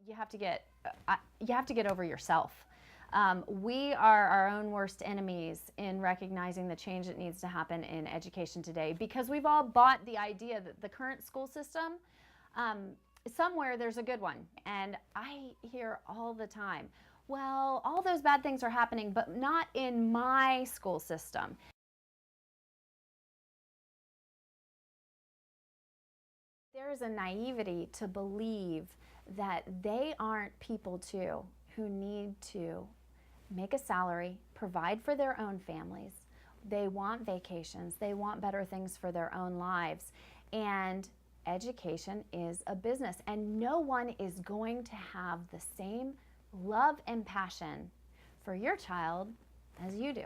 You have to get over yourself. We are our own worst enemies in recognizing the change that needs to happen in education today, because we've all bought the idea that the current school system, somewhere there's a good one. And I hear all the time, well, all those bad things are happening, but not in my school system. There is a naivety to believe that they aren't people too who need to make a salary, provide for their own families. They want vacations, they want better things for their own lives. And education is a business, and no one is going to have the same love and passion for your child as you do.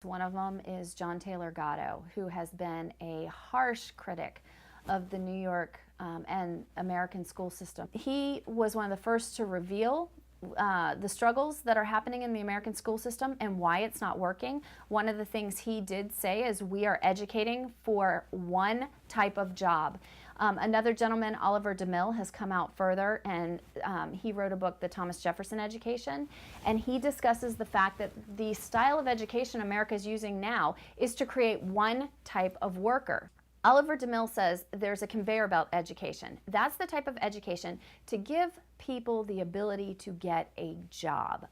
One of them is John Taylor Gatto, who has been a harsh critic of the New York and American school system. He was one of the first to reveal the struggles that are happening in the American school system and why it's not working. One of the things he did say is we are educating for one type of job. Another gentleman, Oliver DeMille, has come out further, and he wrote a book, The Thomas Jefferson Education, and he discusses the fact that the style of education America is using now is to create one type of worker. Oliver DeMille says there's a conveyor belt education. That's the type of education to give people the ability to get a job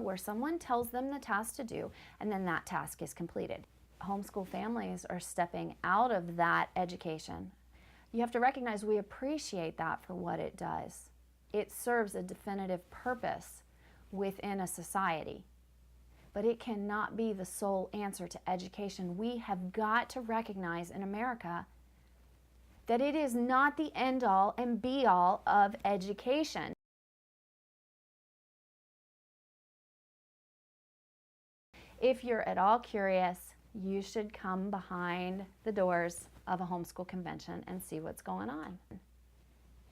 where someone tells them the task to do, and then that task is completed. Homeschool families are stepping out of that education. You have to recognize we appreciate that for what it does. It serves a definitive purpose within a society, but it cannot be the sole answer to education. We have got to recognize in America that it is not the end-all and be-all of education. If you're at all curious, you should come behind the doors of a homeschool convention and see what's going on.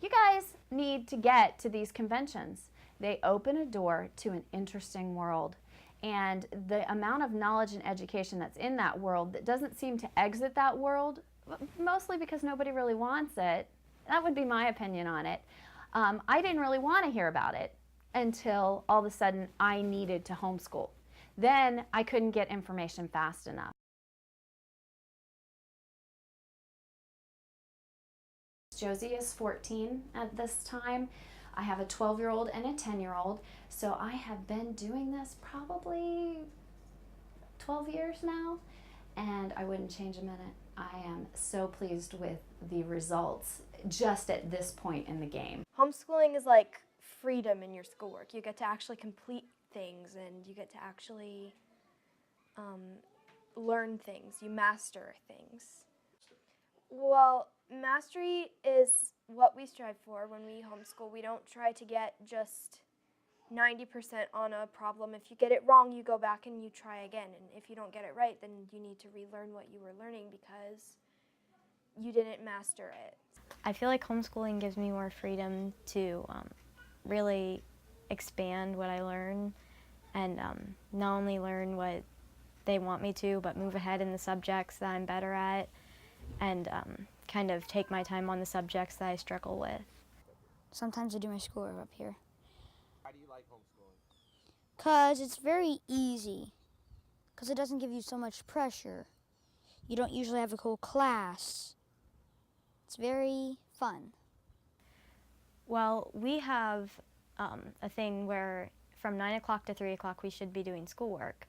You guys need to get to these conventions. They open a door to an interesting world. And the amount of knowledge and education that's in that world that doesn't seem to exit that world, mostly because nobody really wants it. That would be my opinion on it. I didn't really want to hear about it until all of a sudden I needed to homeschool. Then I couldn't get information fast enough. Josie is 14 at this time. I have a 12-year-old and a 10-year-old, so I have been doing this probably 12 years now, and I wouldn't change a minute. I am so pleased with the results just at this point in the game. Homeschooling is like freedom in your schoolwork. You get to actually complete things, and you get to actually learn things. You master things. Well, mastery is what we strive for when we homeschool. We don't try to get just 90% on a problem. If you get it wrong, you go back and you try again. And if you don't get it right, then you need to relearn what you were learning because you didn't master it. I feel like homeschooling gives me more freedom to really expand what I learn and not only learn what they want me to, but move ahead in the subjects that I'm better at and kind of take my time on the subjects that I struggle with. Sometimes I do my schoolwork up here. Why do you like homeschooling? Because it's very easy. Because it doesn't give you so much pressure. You don't usually have a whole class. It's very fun. Well, we have a thing where from 9 o'clock to 3 o'clock we should be doing schoolwork.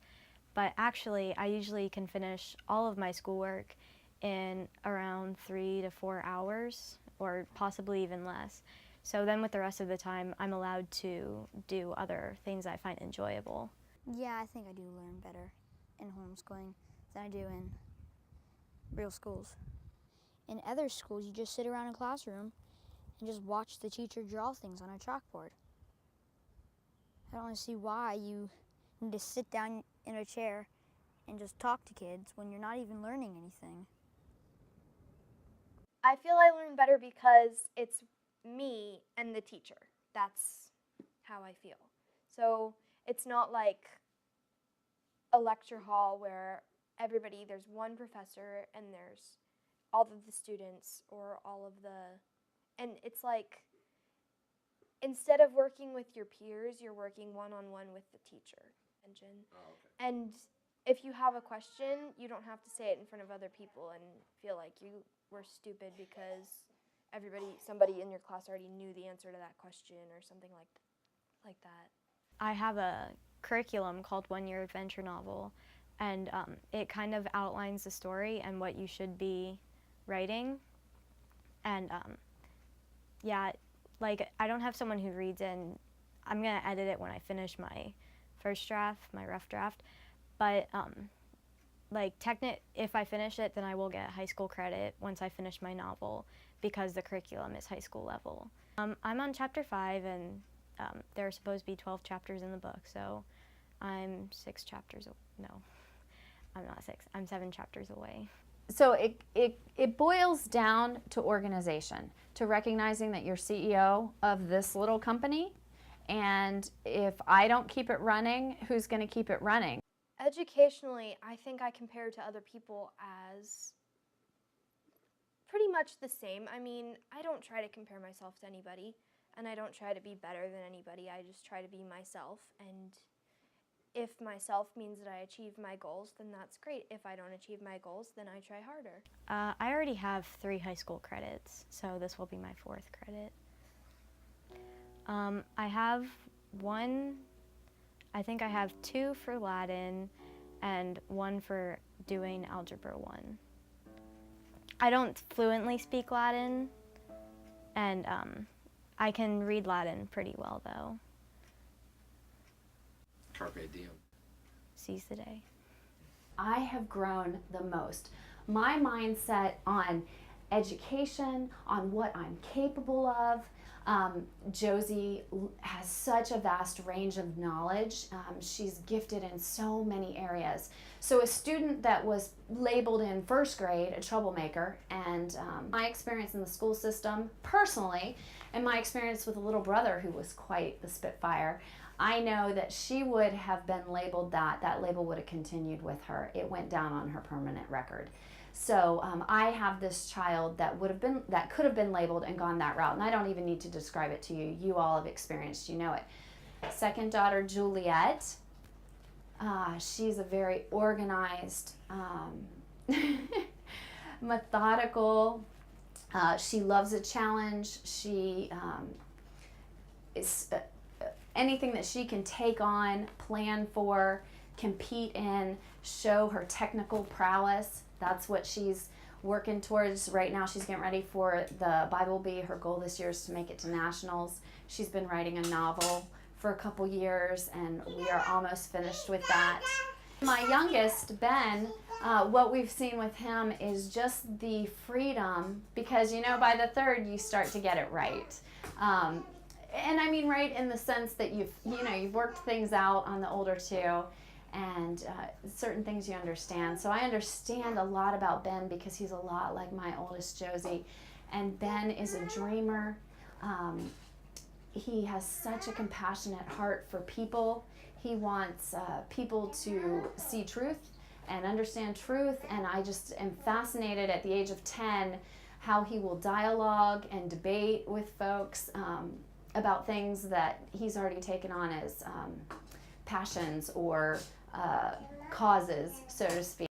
But actually, I usually can finish all of my schoolwork in around 3 to 4 hours, or possibly even less. So then with the rest of the time, I'm allowed to do other things I find enjoyable. Yeah, I think I do learn better in homeschooling than I do in real schools. In other schools, you just sit around in a classroom and just watch the teacher draw things on a chalkboard. I don't see why you need to sit down in a chair and just talk to kids when you're not even learning anything. I feel I learn better because it's me and the teacher. That's how I feel. So it's not like a lecture hall where there's one professor and there's all of the students or all of the, and it's like, instead of working with your peers, you're working one-on-one with the teacher. Oh, okay. And if you have a question, you don't have to say it in front of other people and feel like you were stupid because somebody in your class already knew the answer to that question or something like that. I have a curriculum called One Year Adventure Novel, and it kind of outlines the story and what you should be writing. And yeah, like I don't have someone who reads it, and I'm gonna edit it when I finish my first draft, my rough draft. But if I finish it, then I will get high school credit once I finish my novel because the curriculum is high school level. I'm on chapter 5, and there are supposed to be 12 chapters in the book, so I'm 6 chapters. No, I'm not 6. I'm 7 chapters away. So it boils down to organization, to recognizing that you're CEO of this little company, and if I don't keep it running, who's going to keep it running? Educationally, I think I compare to other people as pretty much the same. I mean, I don't try to compare myself to anybody, and I don't try to be better than anybody. I just try to be myself, and if myself means that I achieve my goals, then that's great. If I don't achieve my goals, then I try harder. I already have 3 high school credits, so this will be my 4th credit. I have I think I have 2 for Latin and 1 for doing Algebra 1. I don't fluently speak Latin, and I can read Latin pretty well, though. Carpe diem. Seize the day. I have grown the most. My mindset on education, on what I'm capable of. Josie has such a vast range of knowledge. She's gifted in so many areas. So a student that was labeled in first grade a troublemaker, and my experience in the school system personally, and my experience with a little brother who was quite the Spitfire, I know that she would have been labeled that label would have continued with her. It went down on her permanent record. So I have this child that could have been labeled and gone that route, and I don't even need to describe it to you. You all have experienced, you know it. Second daughter, Juliet. She's a very organized, methodical. She loves a challenge. She is anything that she can take on, plan for, compete in, show her technical prowess. That's what she's working towards right now. She's getting ready for the Bible Bee. Her goal this year is to make it to nationals. She's been writing a novel for a couple years, and we are almost finished with that. My youngest, Ben, what we've seen with him is just the freedom, because by the 3rd you start to get it right. And I mean right in the sense that you've worked things out on the older 2, and certain things you understand. So I understand a lot about Ben because he's a lot like my oldest Josie, and Ben is a dreamer. He has such a compassionate heart for people. He wants people to see truth and understand truth, and I just am fascinated at the age of 10 how he will dialogue and debate with folks about things that he's already taken on as passions or causes, so to speak.